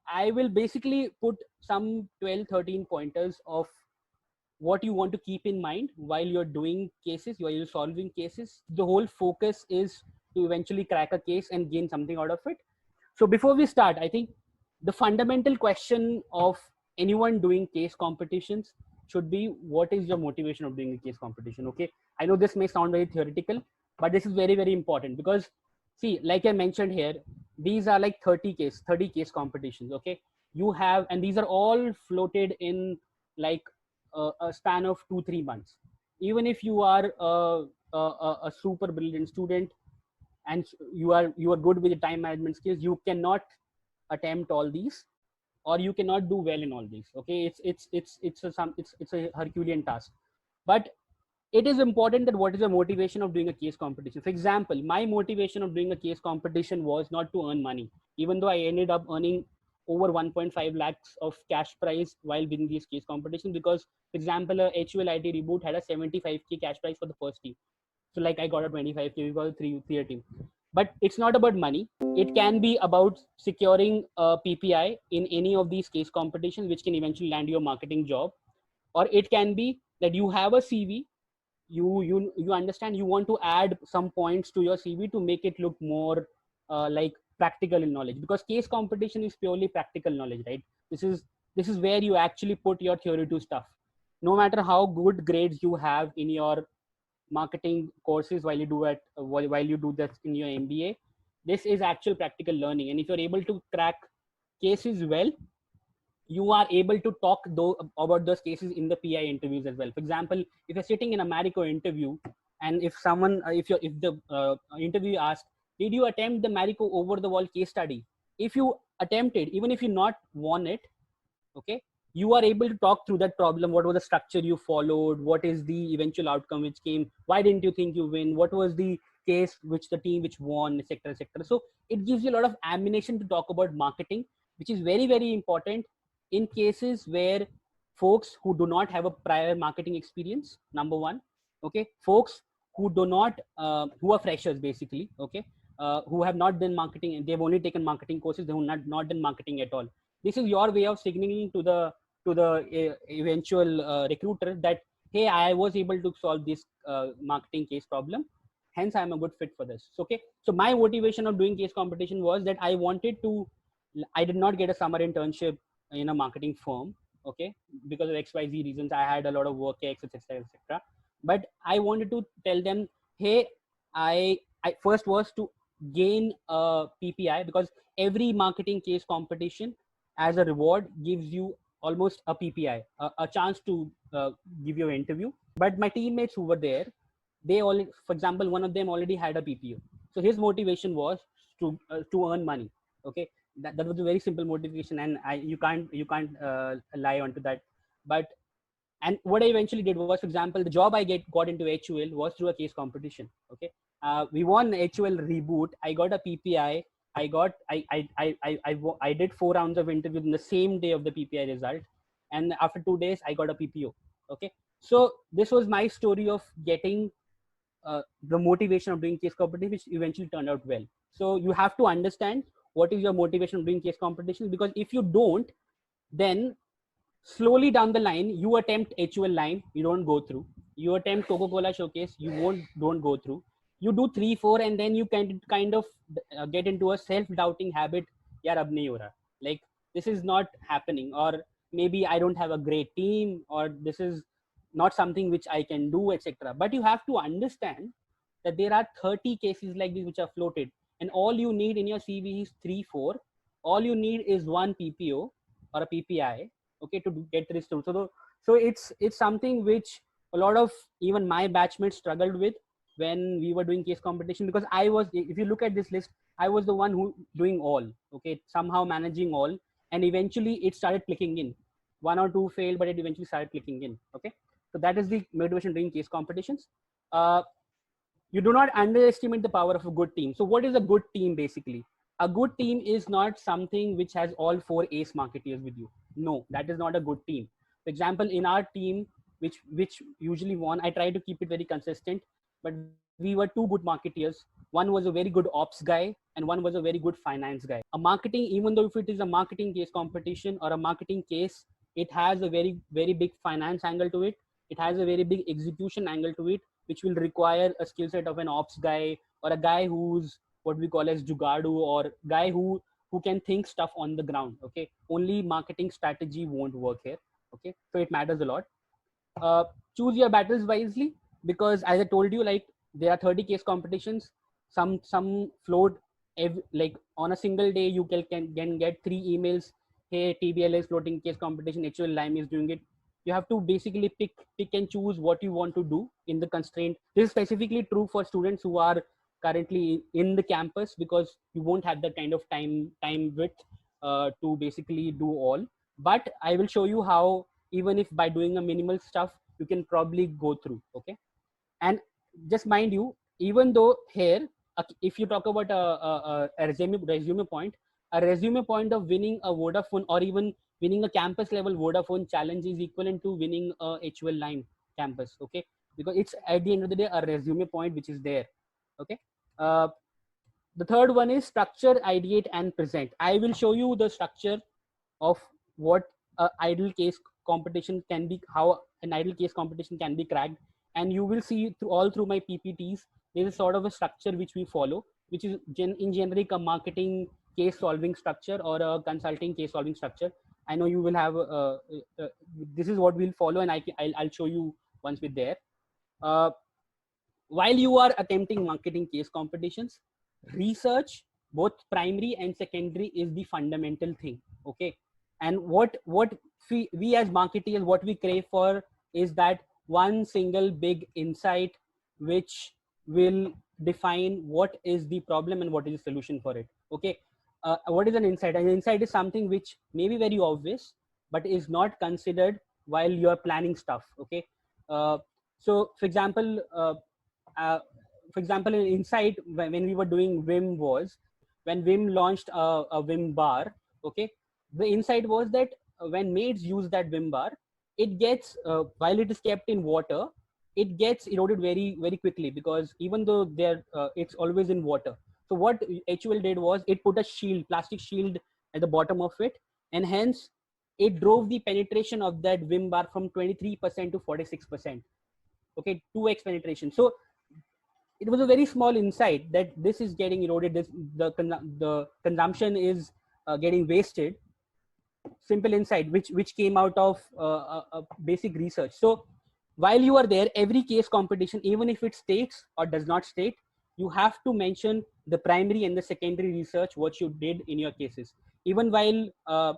I will basically put some 12, 13 pointers of what you want to keep in mind while you're doing cases, while you're solving cases. The whole focus is to eventually crack a case and gain something out of it. So before we start, I think the fundamental question of anyone doing case competitions should be, what is your motivation of doing a case competition? Okay, I know this may sound very theoretical, but this is very, very important, because see, like I mentioned here, these are like 30 case competitions. Okay, you have, and these are all floated in like a span of 2-3 months. Even if you are a super brilliant student and you are good with the time management skills, you cannot attempt all these, or you cannot do well in all these. Okay, it's a Herculean task. But it is important that what is the motivation of doing a case competition. For example, my motivation of doing a case competition was not to earn money, even though I ended up earning over 1.5 lakhs of cash prize while winning these case competitions. Because, for example, a HUL IT reboot had a 75k cash prize for the first team. So like I got a 25k, we got a three team. But it's not about money. It can be about securing a PPI in any of these case competitions, which can eventually land you a marketing job. Or it can be that you have a CV, you understand, you want to add some points to your CV to make it look more like practical in knowledge, because case competition is purely practical knowledge, right? This is where you actually put your theory to stuff. No matter how good grades you have in your marketing courses while you do it, while you do that in your MBA, this is actual practical learning. And if you're able to crack cases well, you are able to talk about those cases in the PI interviews as well. For example, if you're sitting in a Marico interview, and if someone, if the interview asks, did you attempt the Marico over the wall case study? If you attempted, even if you not won it, okay, you are able to talk through that problem. What was the structure you followed? What is the eventual outcome which came? Why didn't you think you win? What was the case which the team which won, etc., etc.? So it gives you a lot of ammunition to talk about marketing, which is very, very important in cases where folks who do not have a prior marketing experience, number one. Okay, folks who do not who are freshers basically. Okay, who have not done marketing, and they've only taken marketing courses, they have not done marketing at all. This is your way of signaling to the eventual recruiter that, hey, I was able to solve this marketing case problem, hence I'm a good fit for this. Okay, so my motivation of doing case competition was that I did not get a summer internship in a marketing firm, okay, because of XYZ reasons. I had a lot of work, etc., etc. But I wanted to tell them, hey, I first was to gain a PPI, because every marketing case competition as a reward gives you almost a PPI, a chance to give your interview. But my teammates who were there, they all, for example, one of them already had a PPO, so his motivation was to earn money. Okay, that was a very simple motivation, and you can't lie onto that. But and what I eventually did was, for example, the job I got into HUL was through a case competition. Okay, we won HUL reboot. I got a PPI. I did 4 rounds of interviews in the same day of the PPI result, and after 2 days I got a PPO. Okay, so this was my story of getting the motivation of doing case competition, which eventually turned out well. So you have to understand what is your motivation of doing case competitions, because if you don't, then slowly down the line you attempt HUL line, you don't go through. You attempt Coca-Cola showcase, you don't go through. You do 3-4, and then you can kind of get into a self-doubting habit. Yaar, ab nahi ho raha. Like, this is not happening, or maybe I don't have a great team, or this is not something which I can do, etc. But you have to understand that there are 30 cases like these which are floated, and all you need in your CV is 3-4. All you need is one PPO or a PPI, okay, to get this through. So it's something which a lot of even my batchmates struggled with when we were doing case competition, because I was, if you look at this list, I was the one who doing all, okay, somehow managing all, and eventually it started clicking in. One or two failed, but it eventually started clicking in. Okay, so that is the motivation doing case competitions. You do not underestimate the power of a good team. So what is a good team? Basically, a good team is not something which has all 4 ace marketeers with you. No, that is not a good team. For example, in our team, which usually won, I try to keep it very consistent, but we were 2 good marketeers, one was a very good ops guy, and one was a very good finance guy. A marketing, even though if it is a marketing case competition or a marketing case, it has a very big finance angle to it. It has a very big execution angle to it, which will require a skill set of an ops guy, or a guy who's what we call as jugadu, or guy who can think stuff on the ground. Okay, only marketing strategy won't work here. Okay, so it matters a lot. uh, Choose your battles wisely, because as I told you, like, there are 30 case competitions. Some float like on a single day you can get 3 emails. Hey, TBL is floating case competition, HUL Lime is doing it. You have to basically pick and choose what you want to do in the constraint. This is specifically true for students who are currently in the campus, because you won't have that kind of time width to basically do all. But I will show you how, even if by doing a minimal stuff, you can probably go through. Okay, and just mind you, even though here, if you talk about a resume point, a resume point of winning a Vodafone, or even winning a campus level Vodafone challenge, is equivalent to winning a HUL Line campus. Okay, because it's at the end of the day a resume point which is there. Okay, uh, the third one is structure, ideate, and present. I will show you the structure of what a idle case competition can be, how an idle case competition can be cracked, and you will see through all through my PPTs. There is sort of a structure which we follow, which is in generic a marketing case solving structure or a consulting case solving structure. I know you will have this is what we'll follow, and I'll show you once we're there. uh, while you are attempting marketing case competitions, research, both primary and secondary, is the fundamental thing. Okay, and what we as marketeers, what we crave for is that one single big insight which will define what is the problem and what is the solution for it. Okay, what is an insight? An insight is something which may be very obvious but is not considered while you're planning stuff. Okay, uh, so uh, for example, an insight when we were doing Vim was when Vim launched a Vim bar. Okay, the insight was that when maids use that Vim bar, it gets while it is kept in water, it gets eroded very quickly, because even though it's always in water. So what HUL did was it put a shield, plastic shield, at the bottom of it, and hence it drove the penetration of that Vim bar from 23% to 46%. Okay, 2x penetration. So it was a very small insight that this is getting eroded, the consumption is getting wasted. Simple insight which came out of basic research. So while you are there, every case competition, even if it states or does not state, you have to mention the primary and the secondary research what you did in your cases. Even while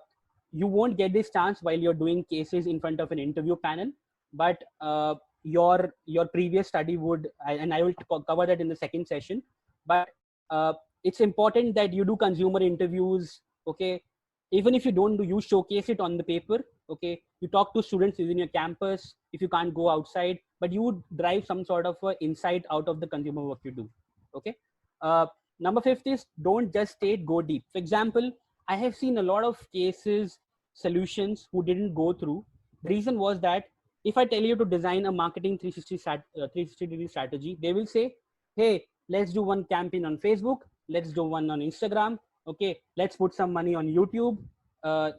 you won't get this chance while you're doing cases in front of an interview panel, but your previous study would, and I will cover that in the second session. But uh, it's important that you do consumer interviews. Okay, even if you don't do, you showcase it on the paper. Okay, you talk to students within your campus if you can't go outside, but you drive some sort of insight out of the consumer work you do. Okay, uh, number fifth is don't just state, go deep. For example, I have seen a lot of cases solutions who didn't go through. The reason was that if I tell you to design a marketing 360 degree strategy, they will say, hey, let's do one campaign on Facebook, let's do one on Instagram. Okay, let's put some money on YouTube,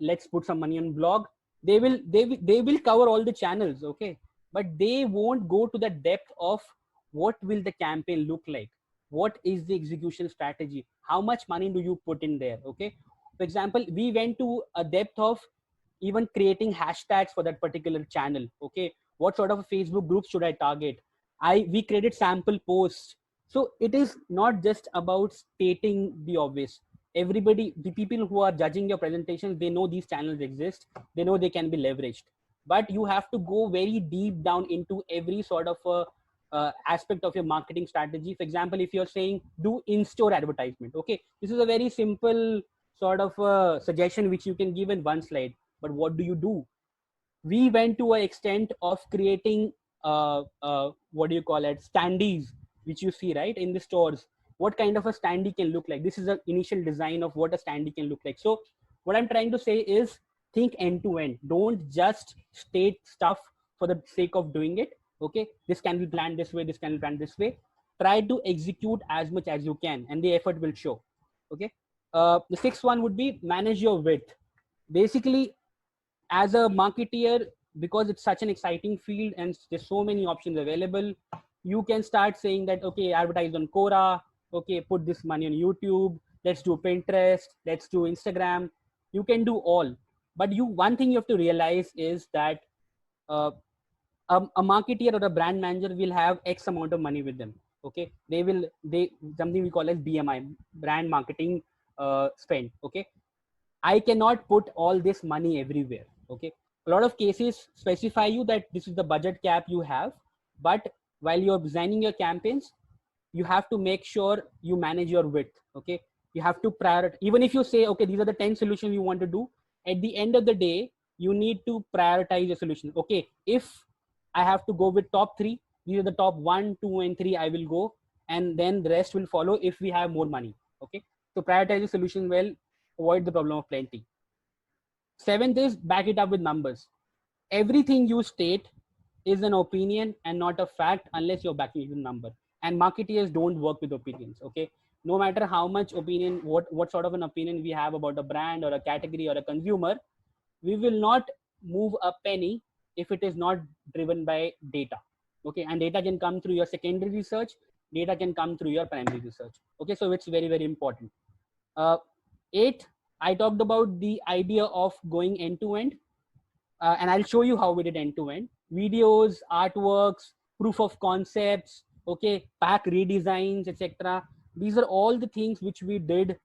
let's put some money on blog. They will cover all the channels. Okay, but they won't go to the depth of what will the campaign look like, what is the execution strategy, how much money do you put in there. Okay, for example, we went to a depth of even creating hashtags for that particular channel. Okay, what sort of a Facebook group should I target? We created sample posts. So it is not just about stating the obvious. Everybody, the people who are judging your presentations, they know these channels exist, they know they can be leveraged, but you have to go very deep down into every sort of aspect of your marketing strategy. For example, if you're saying do in-store advertisement, okay, this is a very simple sort of suggestion which you can give in one slide, but what do you do? We went to an extent of creating what do you call it, standees, which you see right in the stores. What kind of a standee can look like? This is an initial design of what a standee can look like. So what I'm trying to say is think end to end. Don't just state stuff for the sake of doing it. Okay, this can be planned this way, this can be planned this way. try to execute as much as you can, and the effort will show. Okay. The sixth one would be manage your width. Basically, as a marketeer, because it's such an exciting field and there's so many options available, you can start saying that, okay, advertise on Quora, okay, put this money on YouTube, let's do Pinterest, let's do Instagram. You can do all, but one thing you have to realize is that uh, a marketeer or a brand manager will have X amount of money with them. Okay, they something we call as BMI, brand marketing spend. Okay, I cannot put all this money everywhere. Okay, a lot of cases specify you that this is the budget cap you have, but while you're designing your campaigns, you have to make sure you manage your width. Okay, you have to prioritize. Even if you say, okay, these are the 10 solutions you want to do, at the end of the day, you need to prioritize your solution. Okay, if I have to go with top 3, these are the top 1, 2, and 3 I will go, and then the rest will follow if we have more money. Okay, so prioritize the solution well, avoid the problem of plenty. Seventh is back it up with numbers. Everything you state is an opinion and not a fact unless you're backing it with a number. And marketeers don't work with opinions. Okay, no matter how much opinion, what sort of an opinion we have about a brand or a category or a consumer, we will not move a penny if it is not driven by data. Okay, and data can come through your secondary research, data can come through your primary research. Okay, so it's very, very important. 8, I talked about the idea of going end to end, and I'll show you how we did end to end. Videos, artworks, proof of concepts, okay, pack redesigns, etc. These are all the things which we did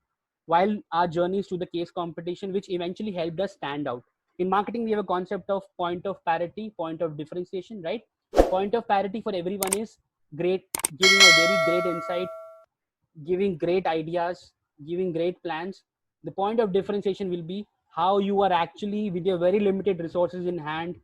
while our journeys to the case competition, which eventually helped us stand out. In marketing, we have a concept of point of parity, point of differentiation, right? Point of parity for everyone is great, giving a very great insight, giving great ideas, giving great plans. The point of differentiation will be how you are actually, with your very limited resources in hand,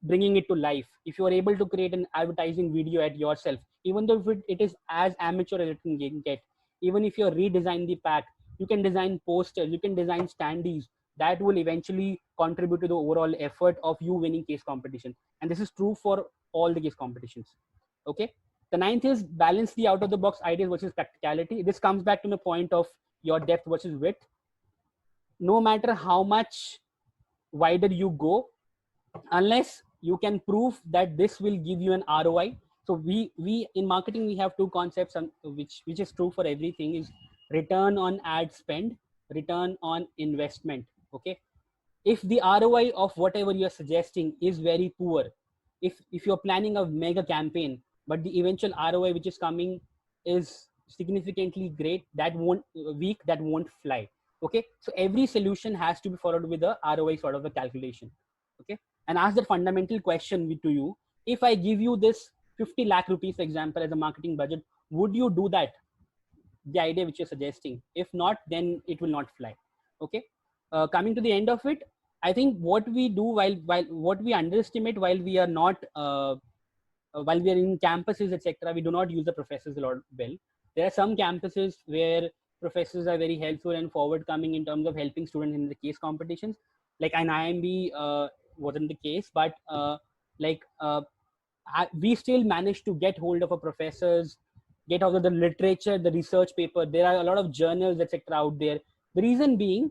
bringing it to life. If you are able to create an advertising video at yourself, even though if it is as amateur as it can get, even if you redesign the pack, you can design posters, you can design standees, that will eventually contribute to the overall effort of you winning case competition. And this is true for all the case competitions. Okay. The ninth is balance the out of the box ideas versus practicality. This comes back to the point of your depth versus width. No matter how much wider you go, unless you can prove that this will give you an ROI. So we in marketing, we have two concepts, which is true for everything, is return on ad spend, return on investment. Okay, if the ROI of whatever you're suggesting is very poor, if you're planning a mega campaign but the eventual ROI which is coming is significantly great, that won't weak, that won't fly. Okay, so every solution has to be followed with a ROI sort of a calculation. Okay, and ask the fundamental question to you: if I give you this 50 lakh rupees, for example, as a marketing budget, would you do that, the idea which you're suggesting? If not, then it will not fly. Okay, coming to the end of it, I think what we do, while what we underestimate while we are not while we are in campuses, etc., we do not use the professors a lot well. There are some campuses where professors are very helpful and forward-coming in terms of helping students in the case competitions. Like an IMB wasn't the case, but like we still managed to get hold of a professors, get hold of the literature, the research paper. There are a lot of journals, etc., out there. The reason being,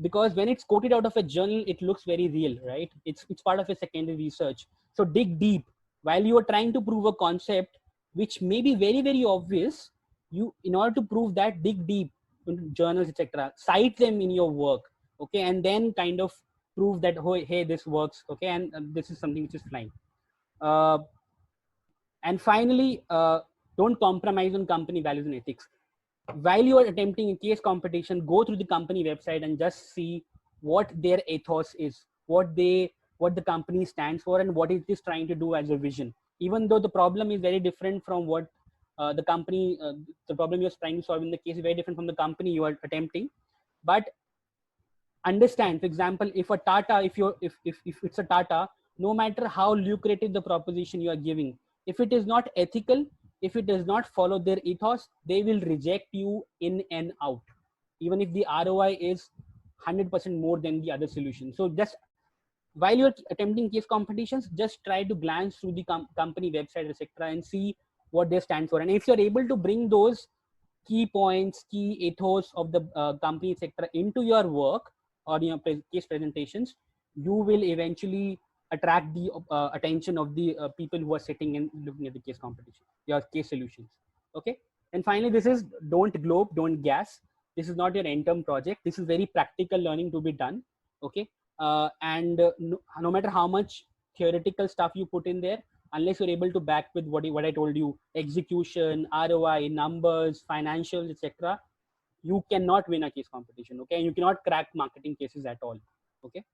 because when it's quoted out of a journal, it looks very real, right? It's part of a secondary research. So dig deep while you are trying to prove a concept which may be very, very obvious. You, in order to prove that, dig deep into journals, etc., cite them in your work. Okay, and then kind of prove that, oh, hey, this works. Okay, and this is something which is flying. uh, and finally, don't compromise on company values and ethics. While you are attempting a case competition, go through the company website and just see what their ethos is, what the company stands for, and what it is trying to do as a vision. Even though the problem is very different from what the problem you're trying to solve in the case is very different from the company you are attempting, but understand, for example, if a Tata, if it's a Tata, no matter how lucrative the proposition you are giving, if it is not ethical, if it does not follow their ethos, they will reject you in and out, even if the ROI is 100% more than the other solution. So just while you're attempting case competitions, just try to glance through the company website, etc., and see what they stand for. And if you're able to bring those key points, key ethos of the company, etc., into your work or your case presentations, you will eventually attract the attention of the people who are sitting and looking at the case competition, your case solutions. Okay. And finally, this is don't globe, don't gas. This is not your end-term project. This is very practical learning to be done. Okay. And no matter how much theoretical stuff you put in there, unless you're able to back with what I told you, execution, ROI, numbers, financials, etc., you cannot win a case competition. Okay. And you cannot crack marketing cases at all. Okay.